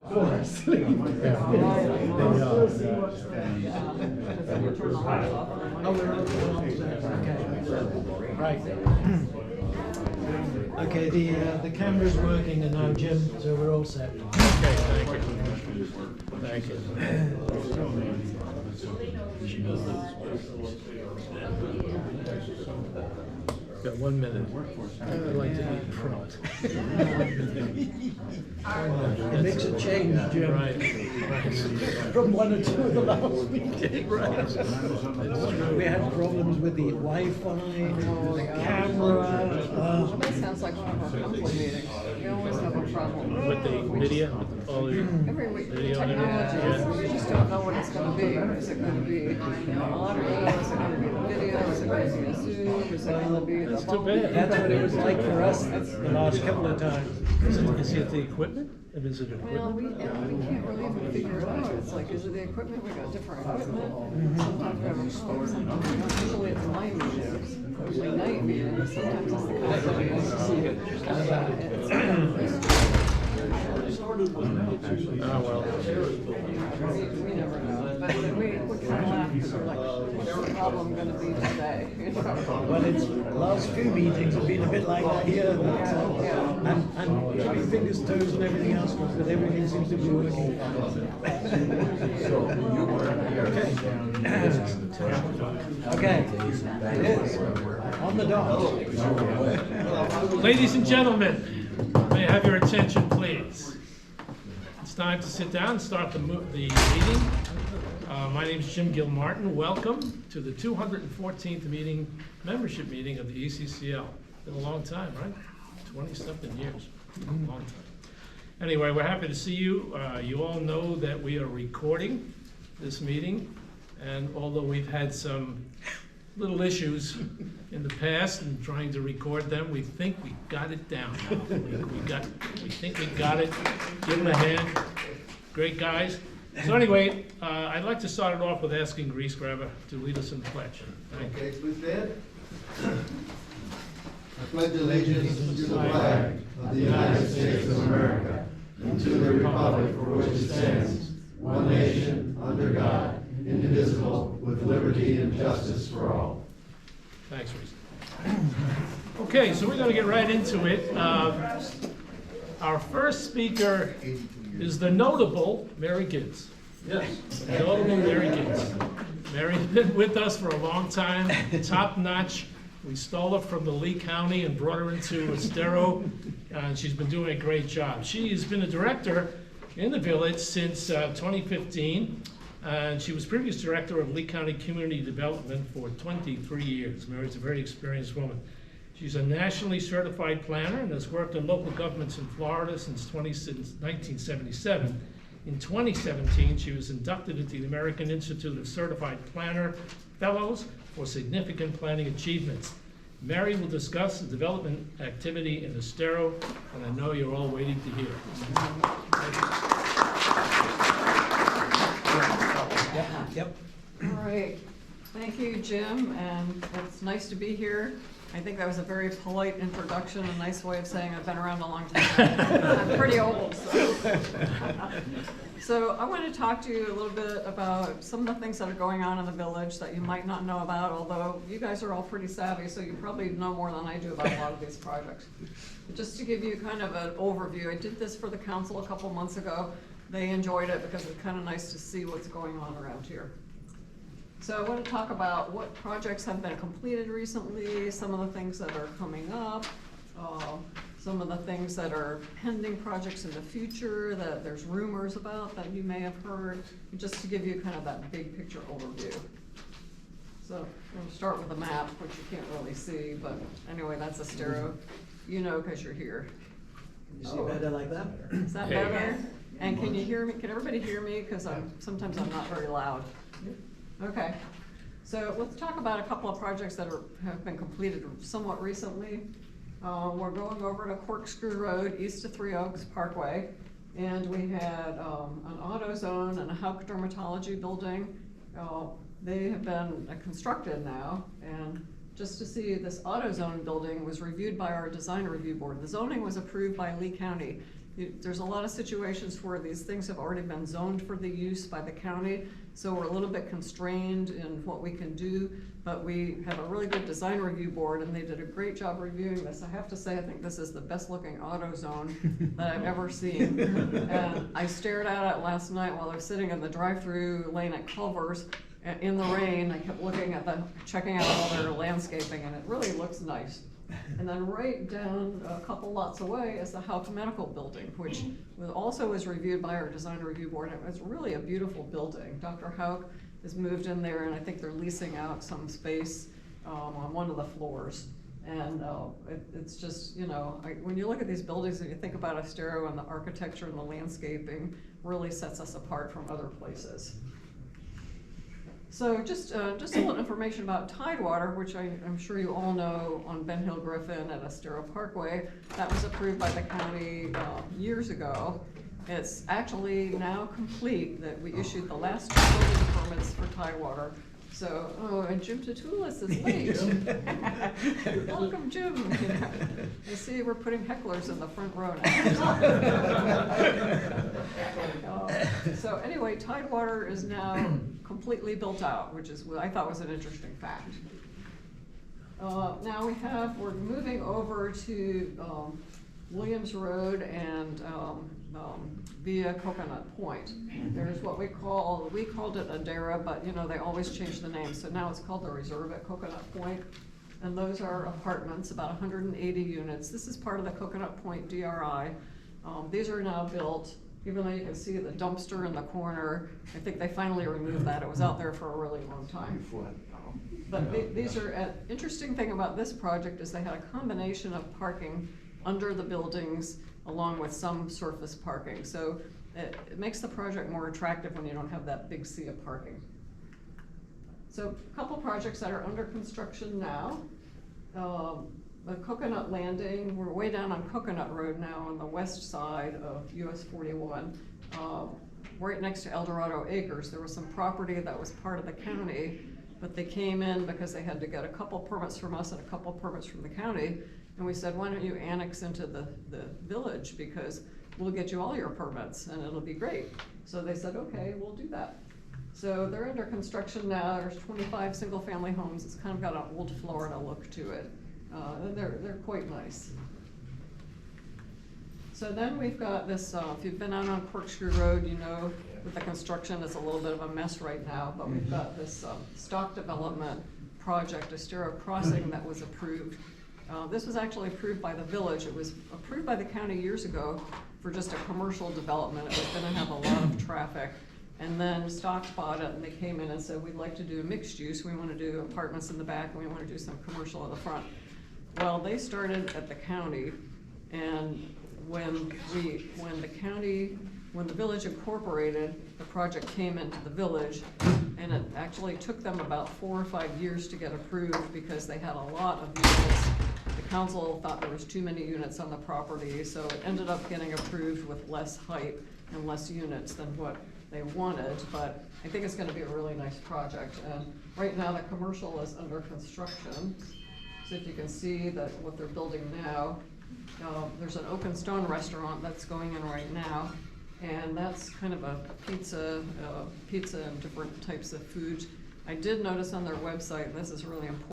course. Right. Okay, the camera's working now, Jim, so we're all set. Okay, thank you. Thank you. Got 1 minute. I'd like to be prompt. It makes a change, Jim. Right. From 1 or 2 of the last meeting. Right. We had problems with the Wi-Fi, the camera. That sounds like one of our monthly meetings. We always have a problem. With the video, with all the Every week, video and technology, everything. we just don't know what it's gonna be. Is it gonna be audio? Is it gonna be the video? Is it gonna be a Zoom? Is it gonna be the That's too phone? bad. That's what it was like for us the last couple of times. Is it the equipment? Or is it Well, equipment? we can't really even figure it out. It's like, is it the equipment? We got different equipment. Sometimes we have a phone, sometimes we don't. Usually it's my meetings, usually night meetings. Sometimes it's the council meetings. Oh, well. We never know. But we kind of laugh because we're like, what's the problem gonna be today? You know? Well, it's the last few meetings have been a bit like that here, and keeping fingers, toes, and everything else, but everything seems to be working. Okay. It is on the dot. Ladies and gentlemen, may I have your attention, please? It's time to sit down and start the meeting. My name is Jim Gilmartin. Welcome to the 214th membership meeting of the ECCL. Been a long time, right? 20-something years. Long time. Anyway, we're happy to see you. You all know that we are recording this meeting, and although we've had some little issues in the past in trying to record them, we think we got it down now. We think we got it. Give them a hand. Great guys. So anyway, I'd like to start it off with asking Grease Grabber to lead us in the pledge. Thank you. Okay, please stand. I pledge allegiance to the flag of the United States of America and to the republic for which it stands, one nation, under God, indivisible, with liberty and justice for all. Thanks, Reese. Okay, so we're going to get right into it. Our first speaker is the notable Mary Gibbs. Yes. The notable Mary Gibbs. Mary's been with us for a long time, top notch. We stole her from the Lee County and brought her into Estero, and she's been doing a great job. She has been a director in the village since 2015, and she was previous director of Lee County Community Development for 23 years. Mary's a very experienced woman. She's a nationally certified planner and has worked in local governments in Florida since 1977. In 2017, she was inducted into the American Institute of Certified Planner Fellows for significant planning achievements. Mary will discuss the development activity in Estero, and I know you're all waiting to hear. Yep. All right. Thank you, Jim, and it's nice to be here. I think that was a very polite introduction, a nice way of saying I've been around a long time. I'm pretty old, so. So I want to talk to you a little bit about some of the things that are going on in the village that you might not know about, although you guys are all pretty savvy, so you probably know more than I do about a lot of these projects. But just to give you kind of an overview, I did this for the council a couple months ago. They enjoyed it because it's kind of nice to see what's going on around here. So I want to talk about what projects have been completed recently, some of the things that are coming up, some of the things that are pending projects in the future that there's rumors about that you may have heard, just to give you kind of that big picture overview. So we'll start with the map, which you can't really see, but anyway, that's Estero. You know because you're here. Can you see better like that? Is that Hey. better? And can you hear me? Can everybody hear me? Because sometimes I'm not very loud. Okay, so let's talk about a couple of projects that have been completed somewhat recently. We're going over to Corkscrew Road, east of Three Oaks Parkway, and we had an auto zone and a Houck dermatology building. They have been constructed now, and just to see, this auto zone building was reviewed by our design review board. The zoning was approved by Lee County. there's a lot of situations where these things have already been zoned for the use by the county, so we're a little bit constrained in what we can do, but we have a really good design review board, and they did a great job reviewing this. I have to say, I think this is the best looking auto zone that I've ever seen. And I stared at it last night while I was sitting in the drive-through lane at Culver's in the rain. I kept looking at checking out all their landscaping, and it really looks nice. And then right down a couple lots away is the Houck Medical Building, which also was reviewed by our design review board. It was really a beautiful building. Dr. Houck has moved in there, and I think they're leasing out some space on one of the floors. And it's just, you know, when you look at these buildings and you think about Estero, and the architecture and the landscaping really sets us apart from other places. So just a little information about Tidewater, which I'm sure you all know, on Ben Hill Griffin at Estero Parkway. That was approved by the county years ago. It's actually now complete, that we issued the last 2 building permits for Tidewater. So, oh, and Jim Tatulis is late. Welcome, Jim. I see we're putting hecklers in the front row now. So anyway, Tidewater is now completely built out, which is what I thought was an interesting fact. Now we're moving over to Williams Road and via Coconut Point. There's what we called it Adara, but you know, they always change the name, so now it's called the Reserve at Coconut Point. And those are apartments, about 180 units. This is part of the Coconut Point DRI. These are now built, even though you can see the dumpster in the corner. I think they finally removed that. It was out there for a really long time. But these are, interesting thing about this project is they had a combination of parking under the buildings along with some surface parking. So it makes the project more attractive when you don't have that big sea of parking. So a couple projects that are under construction now. The Coconut Landing, we're way down on Coconut Road now on the west side of US 41. Right next to El Dorado Acres, there was some property that was part of the county, but they came in because they had to get a couple permits from us and a couple permits from the county. And we said, why don't you annex into the village, because we'll get you all your permits and it'll be great. So they said, okay, we'll do that. So they're under construction now. There's 25 single family homes. It's kind of got an old Florida look to it. And they're quite nice. So then we've got this, if you've been out on Corkscrew Road, you know, with the construction, it's a little bit of a mess right now, but we've got this stock development project, Estero Crossing, that was approved. This was actually approved by the village. It was approved by the county years ago for just a commercial development. It was gonna have a lot of traffic. And then Stock bought it, and they came in and said, we'd like to do a mixed use. We wanna do apartments in the back, and we wanna do some commercial in the front. Well, they started at the county, and when the village incorporated, the project came into the village, and it actually took them about 4 or 5 years to get approved because they had a lot of units. The council thought there was too many units on the property, so it ended up getting approved with less height and less units than what they wanted, but I think it's gonna be a really nice project. And right now, the commercial is under construction. So if you can see that what they're building now, there's an Open Stone restaurant that's going in right now, and that's kind of a pizza and different types of food. I did notice on their website, and this is really important,